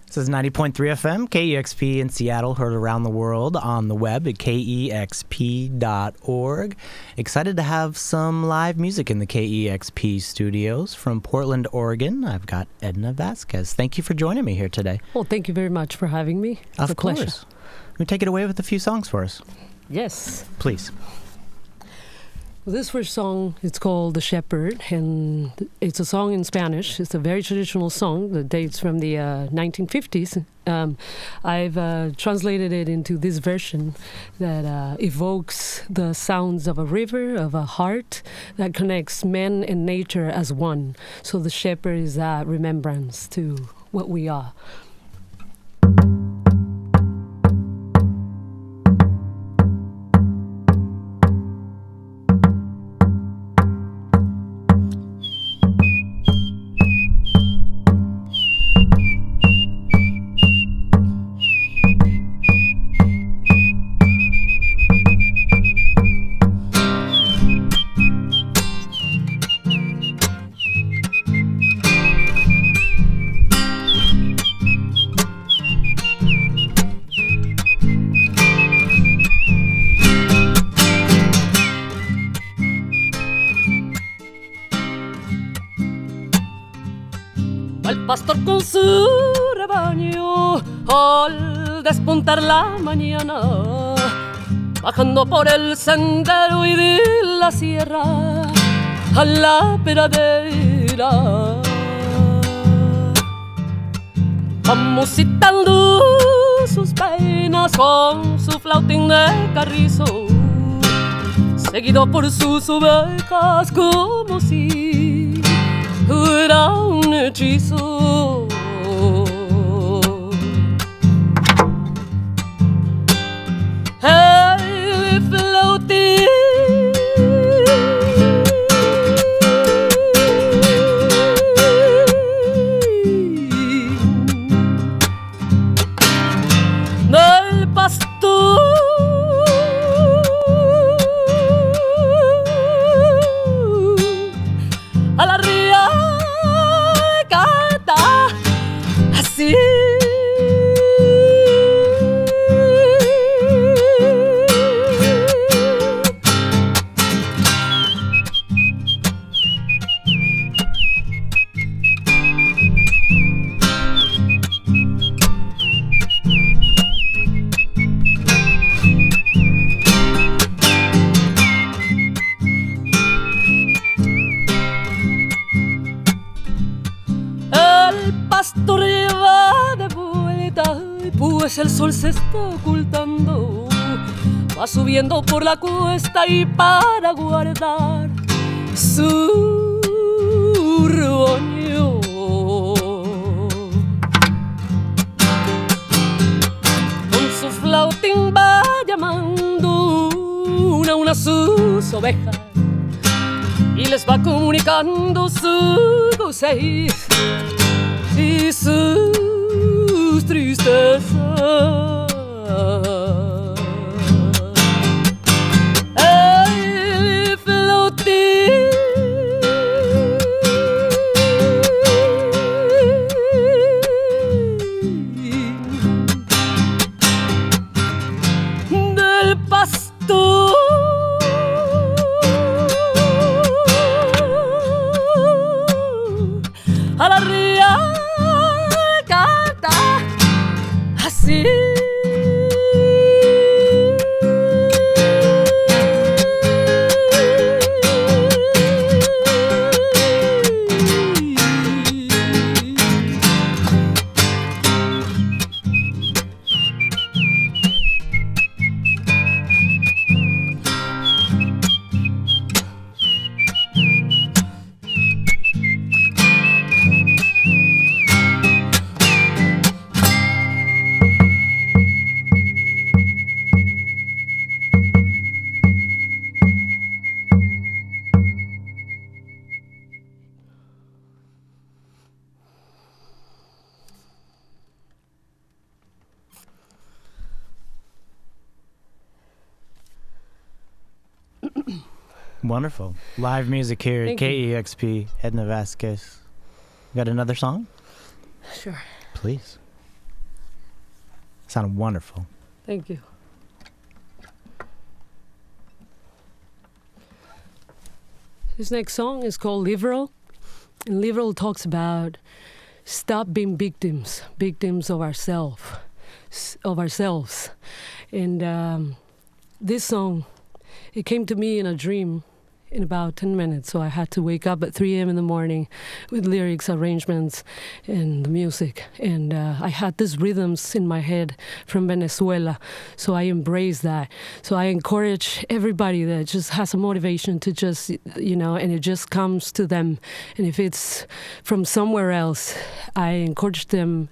This is 90.3 FM, KEXP in Seattle, heard around the world on the web at KEXP.org. Excited to have some live music in the KEXP studios. From Portland, Oregon, I've got Edna Vazquez. Thank you for joining me here today. Well, thank you very much for having me. It's a pleasure. Of course. Will you take it away with a few songs for us? Yes. Please. Well, this first song, it's called The Shepherd, and it's a song in Spanish. It's a very traditional song that dates from the 1950s. I've translated it into this version that evokes the sounds of a river, of a heart that connects men and nature as one. So the shepherd is that remembrance to what we are. Pastor con su rebaño al despuntar la mañana, bajando por el sendero y de la sierra a la peradera, va musitando sus penas con su flautín de carrizo, seguido por sus ovejas como si era un hechizo. El flautín del pastor a la ría canta así. Pastor lleva de vuelta, pues el sol se está ocultando, va subiendo por la cuesta y para guardar su rebaño con su flautín va llamando una a una sus ovejas y les va comunicando su goce y sus tristezas. El flautín del pastor a la ría canta así. Wonderful. Live music here at Thank you. KEXP. Edna Vazquez. Got another song? Sure. Please. Sounded wonderful. Thank you. This next song is called Liberal. And Liberal talks about stop being victims of ourselves. And this song, it came to me in a dream in about 10 minutes. So I had to wake up at 3 a.m. in the morning with lyrics, arrangements, and the music. And I had these rhythms in my head from Venezuela. So I embraced that. So I encourage everybody that just has a motivation to just, and it just comes to them. And if it's from somewhere else, I encourage them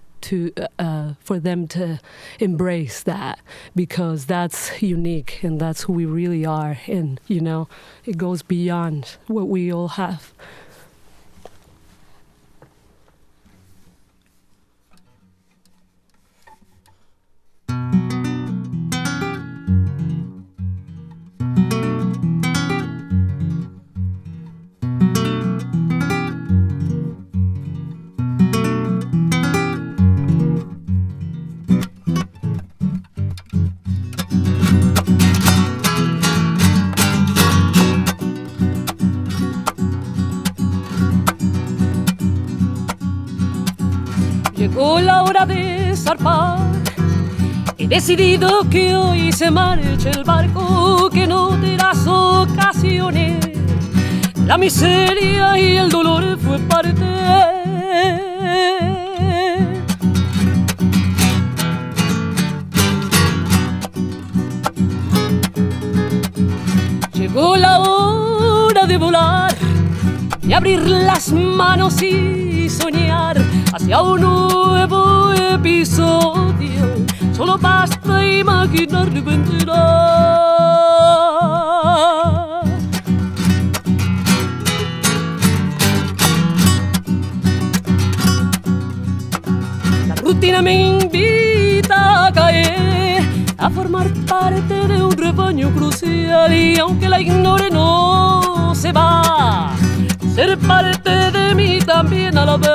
for them to embrace that, because that's unique and that's who we really are, and it goes beyond what we all have. Llegó la hora de zarpar. He decidido que hoy se marche el barco que no de las ocasiones. La miseria y el dolor fue parte. Llegó la hora de volar y abrir las manos y soñar hacia un nuevo episodio. Solo basta imaginar y ventilar. La rutina me invita a caer, a formar parte de un rebaño crucial, y aunque la ignore no se va, ser parte de mí también a la vez.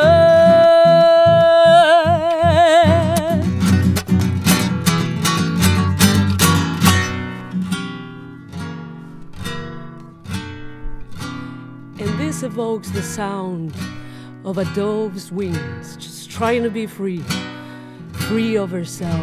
And this evokes the sound of a dove's wings, just trying to be free of herself.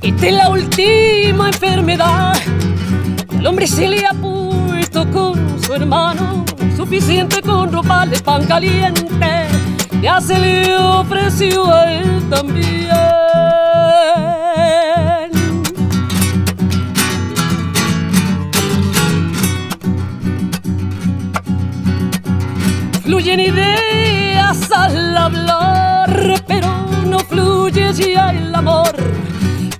Esta es la última enfermedad que al hombre se le ha puesto con su hermano. Suficiente con ropa de pan caliente, ya se le ofreció a él también. Fluyen ideas al hablar, pero no fluye ya el amor.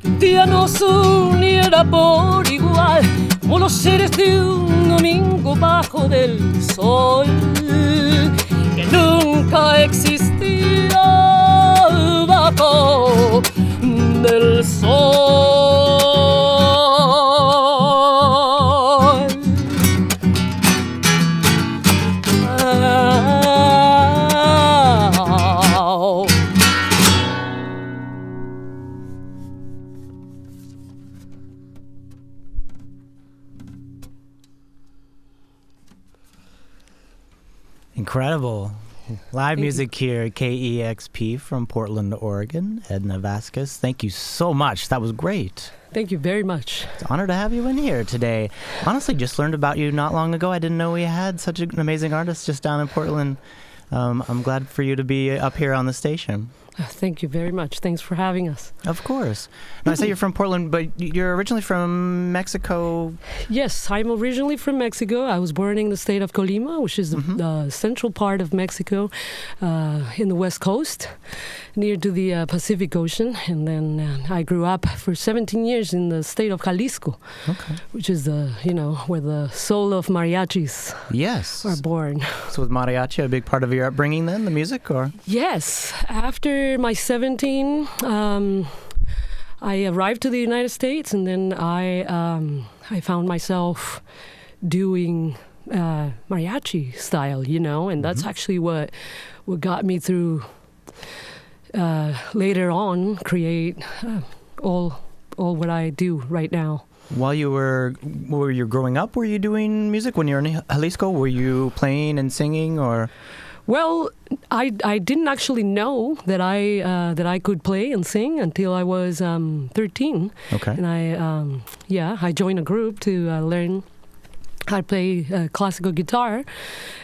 Un día nos uniera por igual, como los seres de un domingo bajo del sol, que nunca existía bajo del sol. Incredible. Live music here at KEXP from Portland, Oregon. Edna Vazquez, thank you so much. That was great. Thank you very much. It's an honor to have you in here today. Honestly, just learned about you not long ago. I didn't know we had such an amazing artist just down in Portland. I'm glad for you to be up here on the station. Thank you very much. Thanks for having us. Of course. Now, I say you're from Portland, but you're originally from Mexico. Yes, I'm originally from Mexico. I was born in the state of Colima, which is the central part of Mexico, in the west coast, near to the Pacific Ocean. And then I grew up for 17 years in the state of Jalisco, which is where the soul of mariachis are born. So was mariachi a big part of your upbringing then, the music, or? Yes. After my 17, I arrived to the United States, and then I found myself doing mariachi style, and that's actually what got me through later on create all what I do right now. While you were growing up, were you doing music when you were in Jalisco? Were you playing and singing, or? Well, I didn't actually know that I could play and sing until I was 13. Okay. And I joined a group to learn how to play classical guitar.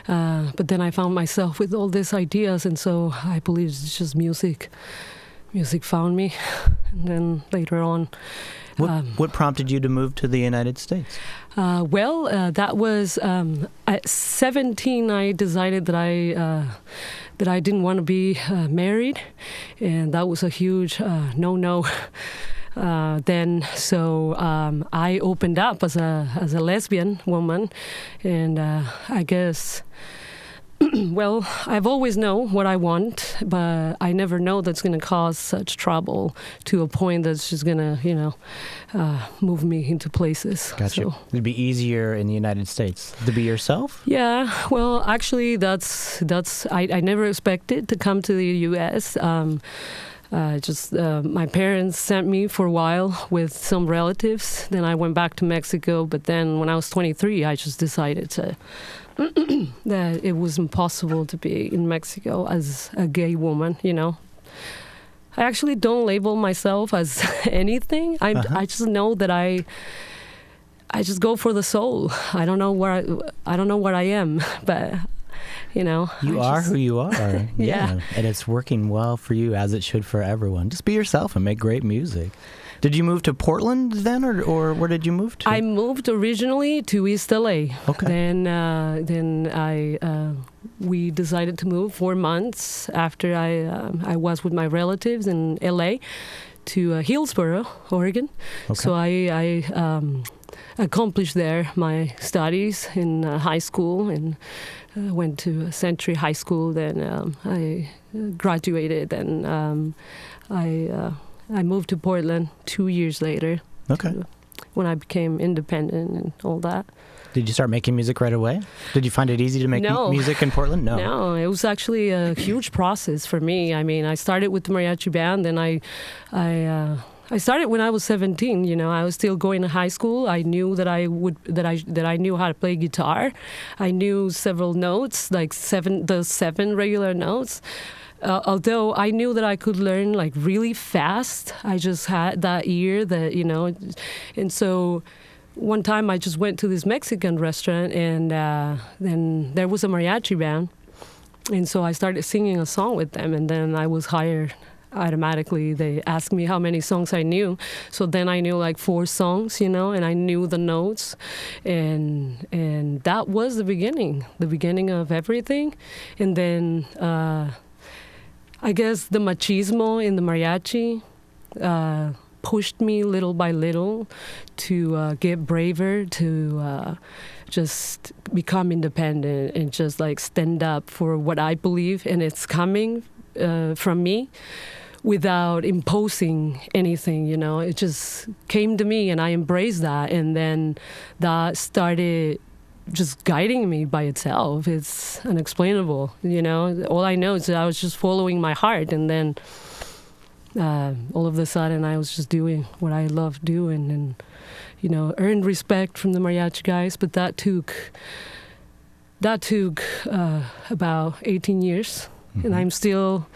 But then I found myself with all these ideas, and so I believe it's just music. Music found me, and then later on. What prompted you to move to the United States? That was at 17. I decided that I didn't want to be married, and that was a huge no. Then, so I opened up as a lesbian woman, and I guess. Well, I've always known what I want, but I never know that's going to cause such trouble to a point that's just going to, move me into places. Gotcha. So, it'd be easier in the United States to be yourself? Yeah. Well, actually, I never expected to come to the U.S. My parents sent me for a while with some relatives. Then I went back to Mexico. But then when I was 23, I just decided that it was impossible to be in Mexico as a gay woman, I actually don't label myself as anything. I just know that I just go for the soul. I don't know what I am, but you are who you are. Yeah. And it's working well for you, as it should for everyone. Just be yourself and make great music. Did you move to Portland then, or where did you move to? I moved originally to East LA. Okay. Then we decided to move 4 months after I was with my relatives in LA to Hillsboro, Oregon. Okay. So I accomplished there my studies in high school, and went to Century High School. Then I graduated, and I moved to Portland 2 years later. Okay. When I became independent and all that. Did you start making music right away? Did you find it easy to make music in Portland? No, it was actually a huge process for me. I mean, I started with the mariachi band, and I started when I was 17. I was still going to high school. I knew that I knew how to play guitar. I knew several notes, like the seven regular notes. Although I knew that I could learn like really fast, I just had that ear that, and so one time I just went to this Mexican restaurant, and then there was a mariachi band, and so I started singing a song with them, and then I was hired automatically. They asked me how many songs I knew, so then I knew like 4 songs, and I knew the notes, and that was the beginning of everything. And then I guess the machismo in the mariachi pushed me little by little to get braver, to just become independent and just like stand up for what I believe, and it's coming from me without imposing anything. It just came to me, and I embraced that, and then that started just guiding me by itself. It's unexplainable, All I know is that I was just following my heart, and then all of a sudden I was just doing what I loved doing, and earned respect from the mariachi guys. But that took that took about 18 years. And I'm still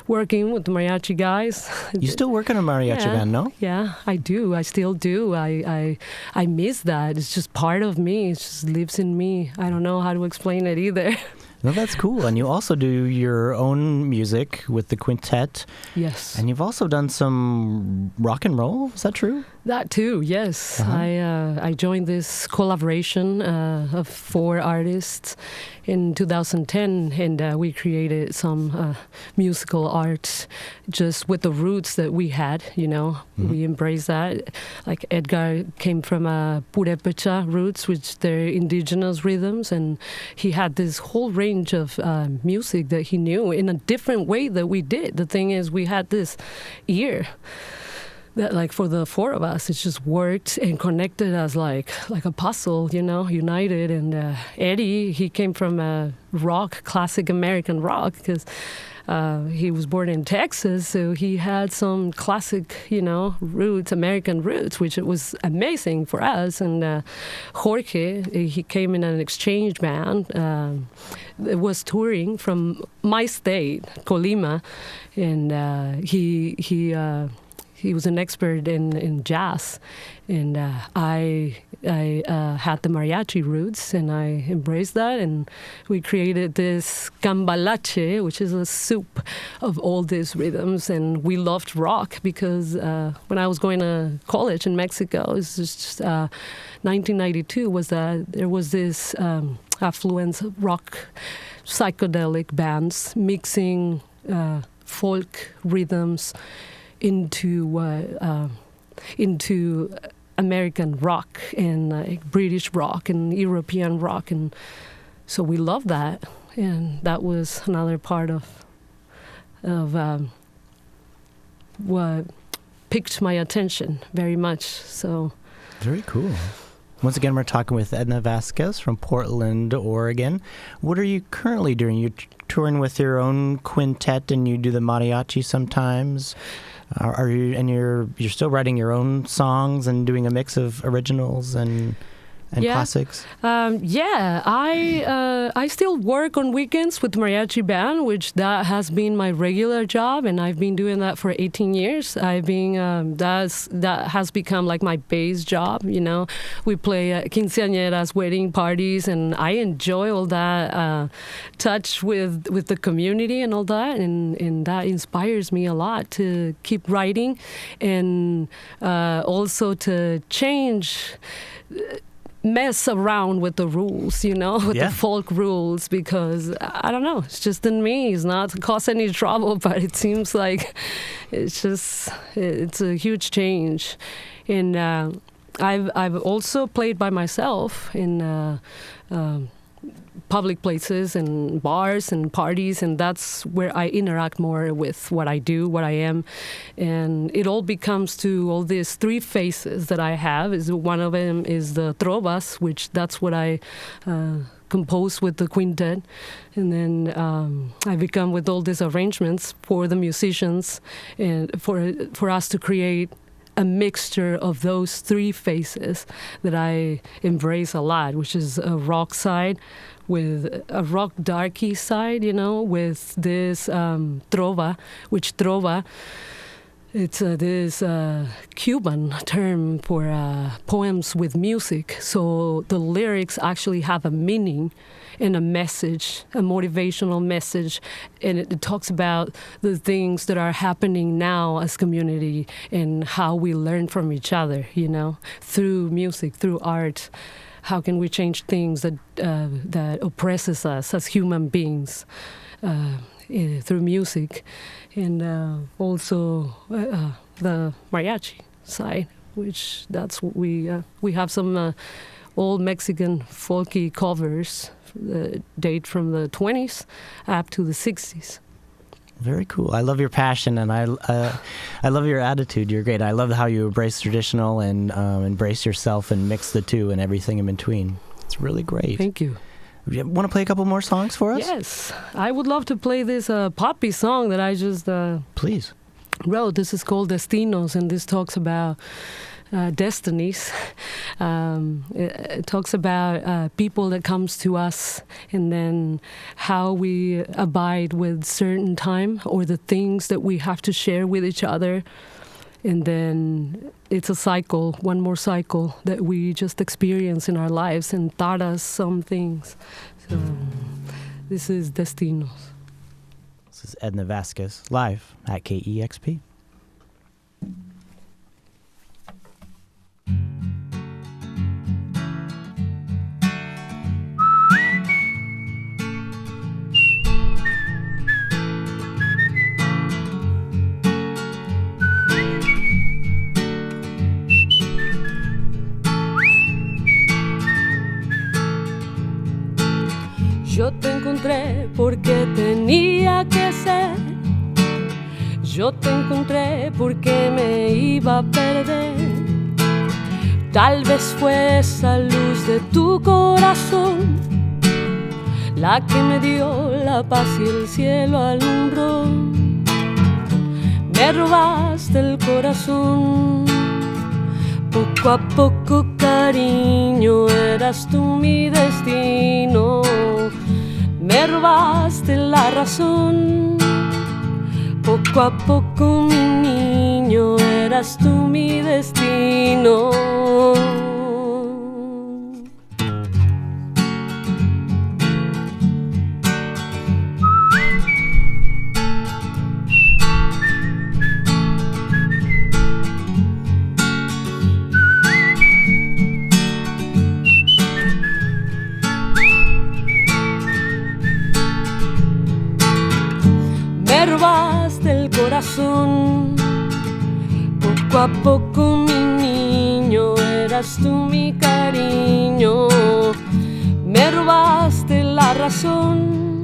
working with the mariachi guys. You still work in a mariachi band, no? Yeah, I do. I still do. I miss that. It's just part of me. It just lives in me. I don't know how to explain it either. No, that's cool. And you also do your own music with the quintet. Yes. And you've also done some rock and roll. Is that true? That too, yes. Uh-huh. I joined this collaboration of 4 artists in 2010, and we created some musical art just with the roots that we had, you know. Mm-hmm. We embraced that. Like Edgar came from Purepecha roots, which they're indigenous rhythms, and he had this whole range of music that he knew in a different way that we did. The thing is, we had this ear that, like, for the 4 of us, it just worked and connected as like a puzzle, you know, united. And Eddie, he came from rock, classic American rock, because he was born in Texas, so he had some classic, you know, roots, American roots, which it was amazing for us. And Jorge, he came in an exchange band. It was touring from my state, Colima, and he was an expert in jazz, and I had the mariachi roots, and I embraced that, and we created this cambalache, which is a soup of all these rhythms. And we loved rock because when I was going to college in Mexico, it was just 1992, was that there was this affluence of rock, psychedelic bands mixing folk rhythms into American rock and British rock and European rock, and so we loved that, and that was another part of what piqued my attention very much. So very cool. Once again, we're talking with Edna Vazquez from Portland, Oregon. What are you currently doing? You're touring with your own quintet, and you do the mariachi sometimes. Are you? And you're still writing your own songs and doing a mix of originals and classics? I still work on weekends with mariachi band, which that has been my regular job, and I've been doing that for 18 years. I've been that has become like my base job. You know, we play quinceañeras, wedding parties, and I enjoy all that touch with the community and all that, and that inspires me a lot to keep writing, and also to mess around with the rules, you know, with the folk rules, because I don't know, it's just in me. It's not to cause any trouble, but it seems like it's a huge change. And I've also played by myself in public places and bars and parties, and that's where I interact more with what I do, what I am, and it all becomes to all these 3 faces that I have. One of them is the trovas, which that's what I compose with the quintet, and then I become with all these arrangements for the musicians and for us to create a mixture of those 3 faces that I embrace a lot, which is a rock side with a rock darky side, you know, with this trova, which trova, it's this Cuban term for poems with music. So the lyrics actually have a meaning and a message, a motivational message, and it talks about the things that are happening now as community and how we learn from each other, you know, through music, through art. How can we change things that oppresses us as human beings through music, and also the mariachi side, which that's what we have some old Mexican folky covers that date from the 20s up to the 60s. Very cool. I love your passion, and I love your attitude. You're great. I love how you embrace traditional and embrace yourself and mix the two and everything in between. It's really great. Thank you. You want to play a couple more songs for us? Yes. I would love to play this poppy song that I just Please. wrote. This is called Destinos, and this talks about Destinies. It talks about people that comes to us, and then how we abide with certain time or the things that we have to share with each other. And then it's a cycle, one more cycle that we just experience in our lives and taught us some things. So this is Destinos. This is Edna Vazquez, live at KEXP. Yo te encontré porque tenía que ser. Yo te encontré porque me iba a perder. Tal vez fue esa luz de tu corazón la que me dio la paz y el cielo alumbró. Me robaste el corazón. Poco a poco, cariño, eras tú mi destino. Me robaste la razón. Poco a poco, mi niño, eras tú mi destino. Me robaste el corazón. Poco a poco, mi niño, eras tú mi cariño. Me robaste la razón.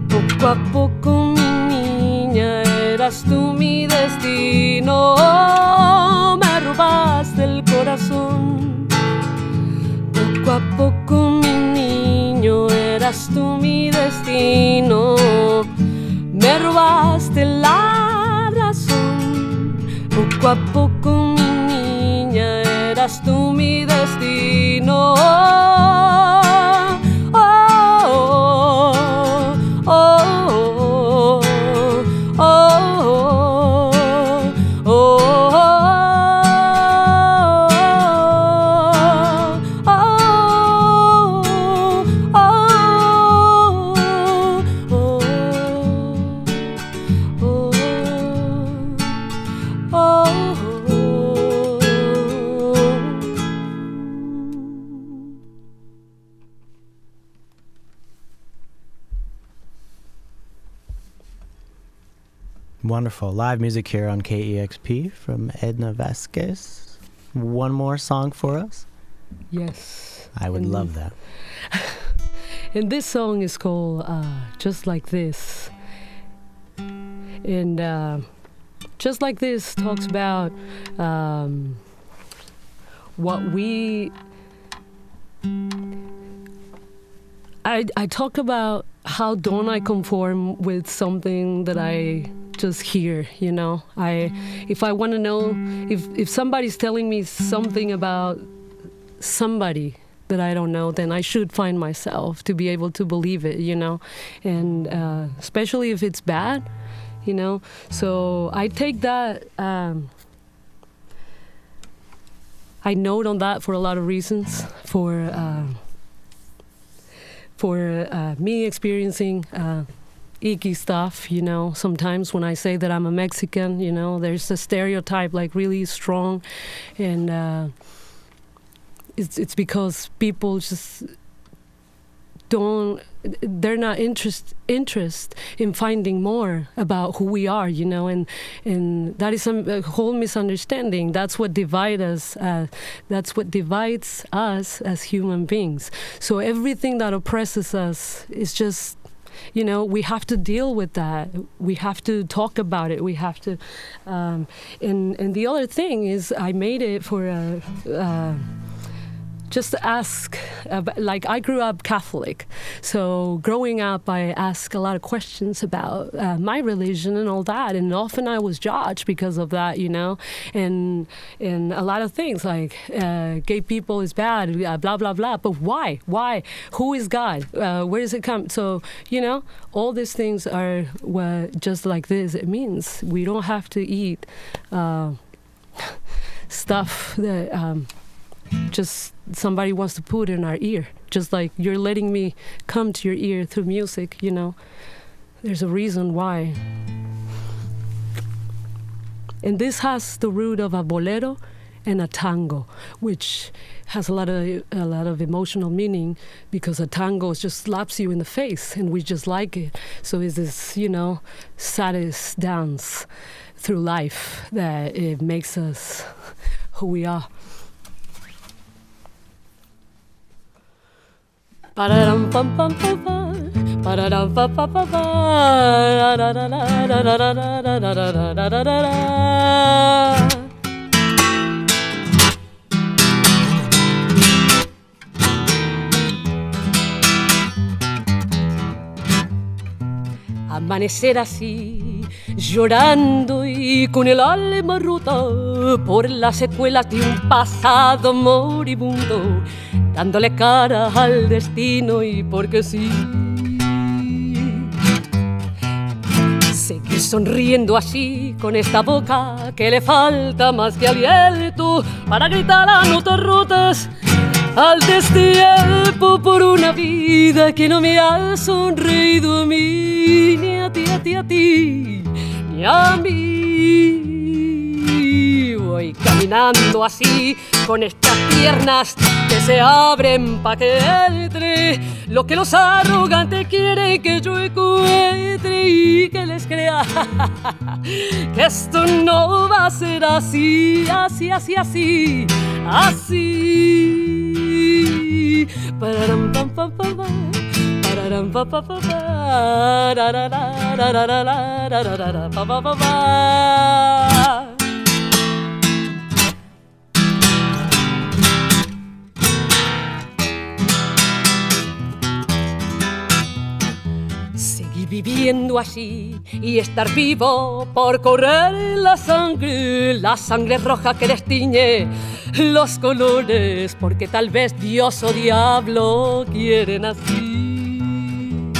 Poco a poco, mi niña, eras tú mi destino. Me robaste el corazón. Poco a poco, mi niño, eras tú mi destino. Me robaste la razón. Poco a poco, mi niña, eras tú mi destino. Wonderful. Live music here on KEXP from Edna Vazquez. One more song for us? Yes. I would love that. And this song is called Just Like This. And Just Like This talks about what we... I talk about how don't I conform with something that I just hear, you know. If I want to know, if somebody's telling me something about somebody that I don't know, then I should find myself to be able to believe it, you know. And especially if it's bad, you know. So I take that, I note on that for a lot of reasons, for me experiencing icky stuff, you know. Sometimes when I say that I'm a Mexican, you know, there's a stereotype like really strong, and it's because people just they're not interest in finding more about who we are, you know, and that is a whole misunderstanding. That's what divides us. That's what divides us as human beings. So everything that oppresses us is just, you know, we have to deal with that. We have to talk about it. We have to, and the other thing is, I made it for just ask. Like, I grew up Catholic, so growing up, I asked a lot of questions about my religion and all that, and often I was judged because of that, you know, and a lot of things like gay people is bad, blah blah blah. But why? Why? Who is God? Where does it come? So, you know, all these things are just like this. It means we don't have to eat stuff that just somebody wants to put in our ear. Just like you're letting me come to your ear through music, you know. There's a reason why. And this has the root of a bolero and a tango, which has a lot of emotional meaning, because a tango just slaps you in the face, and we just like it. So it's this, you know, saddest dance through life that it makes us who we are. Pararam pam pam pam pam, pararam pam pam pam pam, la la la la la la la la la la la la la. Amanecer así, llorando y con el alma rota por las secuelas de un pasado moribundo, dándole cara al destino y porque sí. Seguir sonriendo así con esta boca que le falta más que aliento para gritar a notas rotas al destiempo por una vida que no me ha sonreído a mí, ni a ti, a ti, a ti, ni a mí. Voy caminando así con estas piernas que se abren pa' que entre lo que los arrogantes quieren que yo encuentre y que les crea que esto no va a ser así, así, así, así, así. Pararam pam pam pam pam, pararam pam pam pam pam, ra ra ra ra ra ra ra ra ra pa pa pa pa. Seguir viviendo así y estar vivo por correr la sangre roja que destiñe los colores, porque tal vez Dios o diablo quieren así.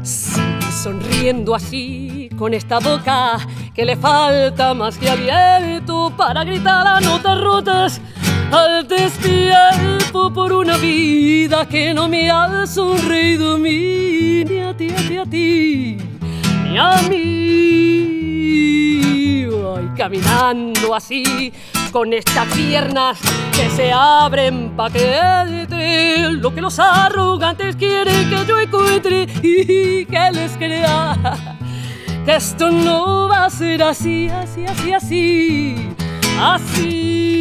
Seguir sonriendo así con esta boca que le falta más que aliento para gritar a notas rotas al destiempo por una vida que no me ha sonreído a mí, ni a ti, a ti, a ti, ni a mí. Voy caminando así con estas piernas que se abren pa' que entre lo que los arrogantes quieren que yo encuentre y que les crea que esto no va a ser así, así, así, así, así.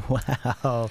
Wow.